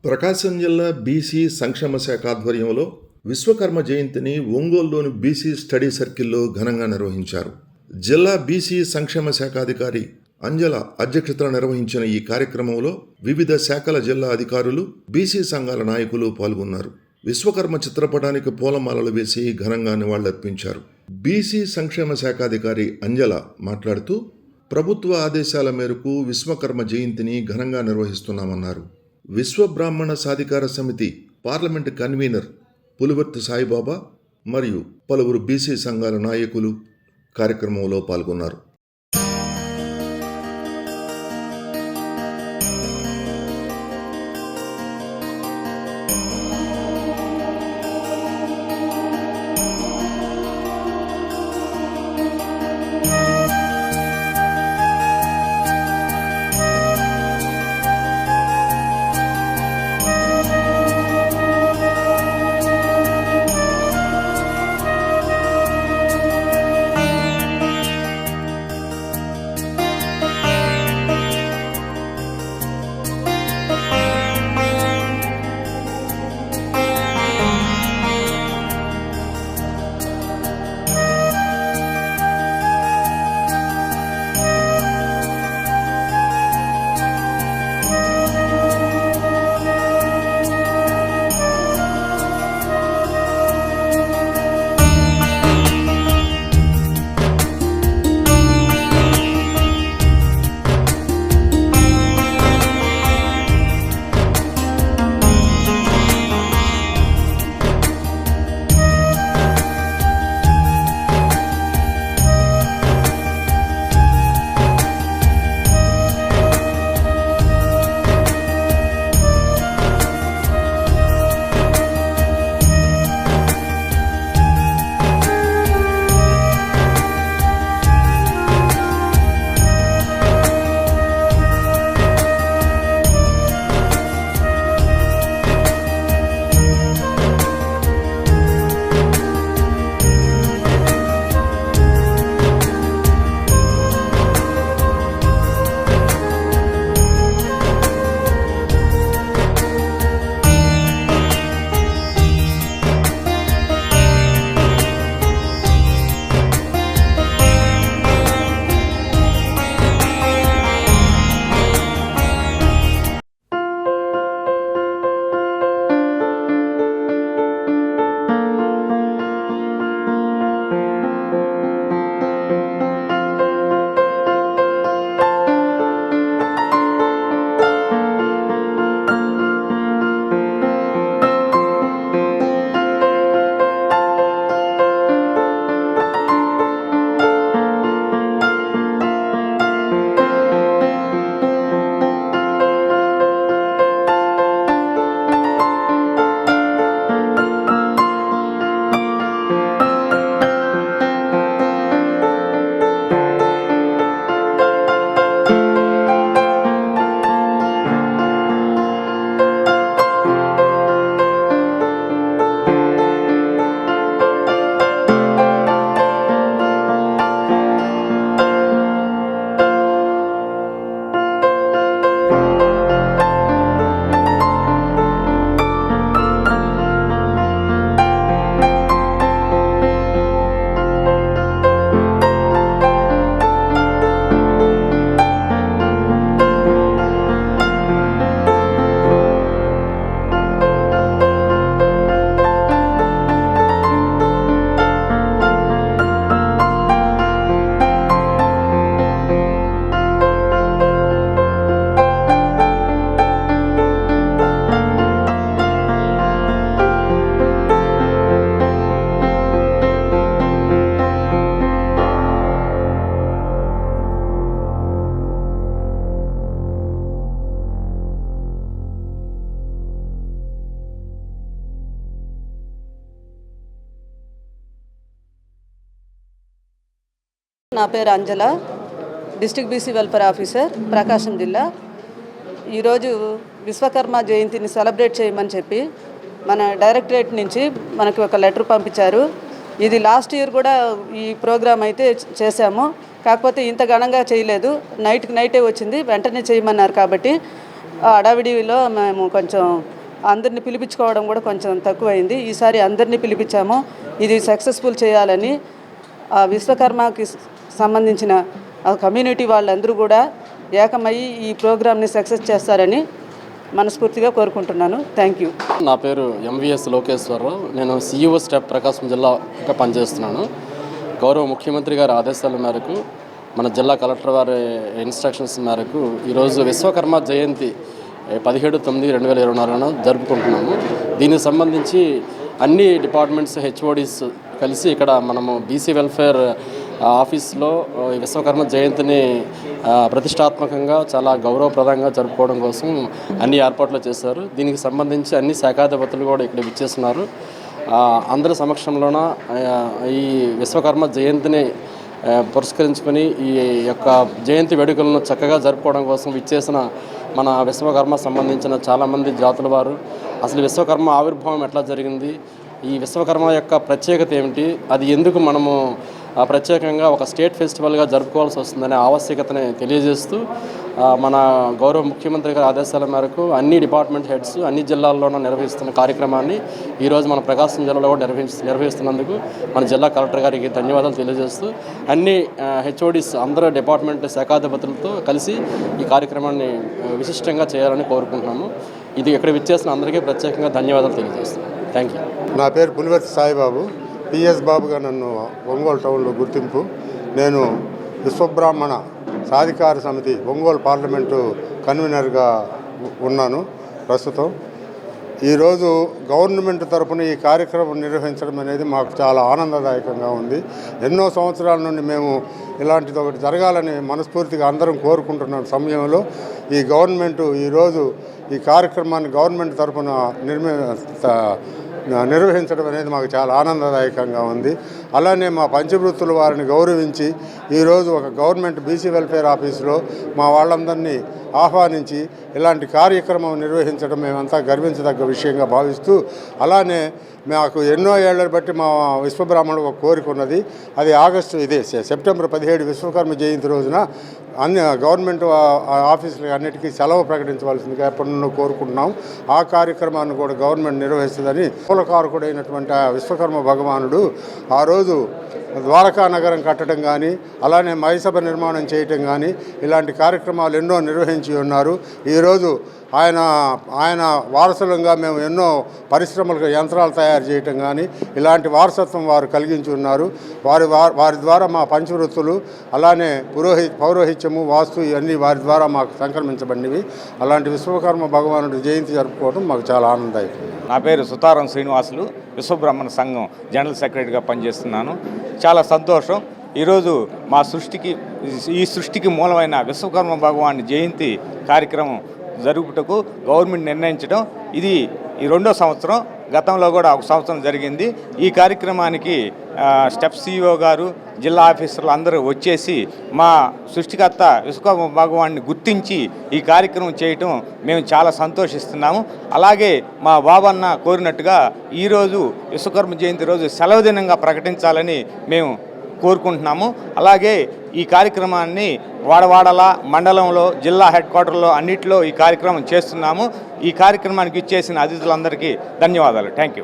ప్రకాశం జిల్లా బీసీ సంక్షేమ శాఖ ఆధ్వర్యంలో విశ్వకర్మ జయంతిని ఒంగోలులోని బీసీ స్టడీ సర్కిల్లో ఘనంగా నిర్వహించారు. జిల్లా బీసీ సంక్షేమ శాఖ అధికారి అంజల అధ్యక్షతన నిర్వహించిన ఈ కార్యక్రమంలో వివిధ శాఖల జిల్లా అధికారులు, బీసీ సంఘాల నాయకులు పాల్గొన్నారు. విశ్వకర్మ చిత్రపటానికి పూలమాలలు వేసి ఘనంగా నివాళులర్పించారు. బీసీ సంక్షేమ శాఖ అధికారి అంజల మాట్లాడుతూ, ప్రభుత్వ ఆదేశాల మేరకు విశ్వకర్మ జయంతిని ఘనంగా నిర్వహిస్తున్నామన్నారు. విశ్వ బ్రాహ్మణ సాధికార సమితి పార్లమెంటు కన్వీనర్ పులివర్తి సాయిబాబా మరియు పలువురు బీసీ సంఘాల నాయకులు కార్యక్రమంలో పాల్గొన్నారు. నా పేరు Anjala, district BC welfare officer, ప్రకాశం జిల్లా. ఈరోజు విశ్వకర్మ జయంతిని సెలబ్రేట్ చేయమని చెప్పి మన డైరెక్టరేట్ నుంచి మనకి ఒక లెటర్ పంపించారు. ఇది లాస్ట్ ఇయర్ కూడా ఈ ప్రోగ్రాం అయితే చేశాము, కాకపోతే ఇంత ఘనంగా చేయలేదు. నైట్కి నైటే వచ్చింది, వెంటనే చేయమన్నారు. కాబట్టి ఆ అడావిడిలో మేము కొంచెం అందరిని పిలిపించుకోవడం కూడా కొంచెం తక్కువైంది. ఈసారి అందరినీ పిలిపించాము. ఇది సక్సెస్ఫుల్ చేయాలని ఆ విశ్వకర్మకి సంబంధించిన ఆ కమ్యూనిటీ వాళ్ళందరూ కూడా ఏకమయ్యి ఈ ప్రోగ్రామ్ని సక్సెస్ చేస్తారని మనస్ఫూర్తిగా కోరుకుంటున్నాను. Thank you. నా పేరు ఎంవిఎస్ లోకేశ్వరరావు. నేను సిఇఓ స్టాఫ్ ప్రకాశం జిల్లాగా పనిచేస్తున్నాను. గౌరవ ముఖ్యమంత్రి గారి ఆదేశాల మేరకు, మన జిల్లా కలెక్టర్ వారి ఇన్స్ట్రక్షన్స్ మేరకు ఈరోజు విశ్వకర్మ జయంతి 17/9/2024 జరుపుకుంటున్నాము. దీనికి సంబంధించి అన్ని డిపార్ట్మెంట్స్ హెచ్ఓడీస్ కలిసి ఇక్కడ మనము బీసీ వెల్ఫేర్ ఆఫీస్లో విశ్వకర్మ జయంతిని ప్రతిష్టాత్మకంగా చాలా గౌరవప్రదంగా జరుపుకోవడం కోసం అన్ని ఏర్పాట్లు చేశారు. దీనికి సంబంధించి అన్ని శాఖాధిపతులు కూడా ఇక్కడ విచ్చేస్తున్నారు. అందరి సమక్షంలోన ఈ విశ్వకర్మ జయంతిని పురస్కరించుకొని ఈ యొక్క జయంతి వేడుకలను చక్కగా జరుపుకోవడం కోసం విచ్చేసిన మన విశ్వకర్మ సంబంధించిన చాలామంది జాతుల వారు, అసలు విశ్వకర్మ ఆవిర్భావం ఎట్లా జరిగింది, ఈ విశ్వకర్మ యొక్క ప్రత్యేకత ఏమిటి, అది ఎందుకు మనము ప్రత్యేకంగా ఒక స్టేట్ ఫెస్టివల్గా జరుపుకోవాల్సి వస్తుందనే ఆవశ్యకతని తెలియజేస్తూ మన గౌరవ ముఖ్యమంత్రి గారి ఆదేశాల మేరకు అన్ని డిపార్ట్మెంట్ హెడ్స్ అన్ని జిల్లాల్లోనూ నిర్వహిస్తున్న కార్యక్రమాన్ని ఈరోజు మన ప్రకాశం జిల్లాలో కూడా నిర్వహిస్తున్నందుకు మన జిల్లా కలెక్టర్ గారికి ధన్యవాదాలు తెలియజేస్తూ అన్ని హెచ్ఓడిస్ అందరూ డిపార్ట్మెంట్ శాఖాధిపతులతో కలిసి ఈ కార్యక్రమాన్ని విశిష్టంగా చేయాలని కోరుకుంటున్నాము. ఇది ఇక్కడ విచ్చేసిన అందరికీ ప్రత్యేకంగా ధన్యవాదాలు తెలియజేస్తున్నాను. Thank you. నా పేరు పులివర్తి సాయిబాబు. పిఎస్ బాబుగా నన్ను ఒంగోలు టౌన్లో గుర్తింపు. నేను విశ్వబ్రాహ్మణ సాధికార సమితి ఒంగోలు పార్లమెంటు కన్వీనర్గా ఉన్నాను ప్రస్తుతం. ఈరోజు గవర్నమెంట్ తరఫున ఈ కార్యక్రమం నిర్వహించడం అనేది మాకు చాలా ఆనందదాయకంగా ఉంది. ఎన్నో సంవత్సరాల నుండి మేము ఇలాంటిది ఒకటి జరగాలని మనస్ఫూర్తిగా అందరం కోరుకుంటున్న సమయంలో ఈ గవర్నమెంటు ఈరోజు ఈ కార్యక్రమాన్ని గవర్నమెంట్ తరఫున నిర్వహించడం అనేది మాకు చాలా ఆనందదాయకంగా ఉంది. అలానే మా పంచవృత్తుల వారిని గౌరవించి ఈరోజు ఒక గవర్నమెంట్ బీసీ వెల్ఫేర్ ఆఫీసులో మా వాళ్ళందరినీ ఆహ్వానించి ఇలాంటి కార్యక్రమం నిర్వహించడం మేమంతా గర్వించదగ్గ విషయంగా భావిస్తూ, అలానే మాకు ఎన్నో ఏళ్లను బట్టి మా విశ్వబ్రాహ్మణుడు ఒక కోరిక ఉన్నది. అది సెప్టెంబర్ 17 విశ్వకర్మ జయంతి రోజున అన్ని గవర్నమెంట్ ఆఫీసులకి అన్నిటికీ సెలవు ప్రకటించవలసిందిగా ఎప్పటి నుండో కోరుకుంటున్నాం. ఆ కార్యక్రమాన్ని కూడా గవర్నమెంట్ నిర్వహిస్తుందని మూలకారకుడైనటువంటి ఆ విశ్వకర్మ భగవానుడు ఆ రోజు ద్వారకా నగరం కట్టడం కానీ, అలానే మహిసభ నిర్మాణం చేయటం కానీ ఇలాంటి కార్యక్రమాలు ఎన్నో నిర్వహించి ఉన్నారు. ఈరోజు ఆయన వారసులంగా మేము ఎన్నో పరిశ్రమలకు యంత్రాలు తయారు చేయటం కానీ ఇలాంటి వారసత్వం వారు కలిగించి ఉన్నారు. వారి ద్వారా మా పంచవృత్తులు, అలానే పౌరోహిత్యము, వాస్తు ఇవన్నీ వారి ద్వారా మాకు సంక్రమించబడినవి. అలాంటి విశ్వకర్మ భగవానుడి జయంతి జరుపుకోవడం మాకు చాలా ఆనందదాయకం. నా పేరు సుతారం శ్రీనివాసులు, విశ్వబ్రాహ్మణ సంఘం జనరల్ సెక్రటరీగా పనిచేస్తున్నాను. చాలా సంతోషం. ఈరోజు ఈ సృష్టికి మూలమైన విశ్వకర్మ భగవాన్ జయంతి కార్యక్రమం జరుపుటకు గవర్నమెంట్ నిర్ణయించడం ఇది ఈ 2వ సంవత్సరం. గతంలో కూడా 1 సంవత్సరం జరిగింది. ఈ కార్యక్రమానికి స్టెప్ సిఇఓ గారు, జిల్లా ఆఫీసర్లు అందరూ వచ్చేసి మా సృష్టికర్త విశ్వకర్మ భగవాన్ని గుర్తించి ఈ కార్యక్రమం చేయటం మేము చాలా సంతోషిస్తున్నాము. అలాగే మా బాబన్న కోరినట్టుగా ఈరోజు విశ్వకర్మ జయంతి రోజు సెలవు దినంగా ప్రకటించాలని మేము కోరుకుంటున్నాము. అలాగే ఈ కార్యక్రమాన్ని వాడవాడల మండలంలో, జిల్లా హెడ్ క్వార్టర్లో అన్నింటిలో ఈ కార్యక్రమం చేస్తున్నాము. ఈ కార్యక్రమానికి ఇచ్చేసిన అతిథులందరికీ ధన్యవాదాలు. Thank you.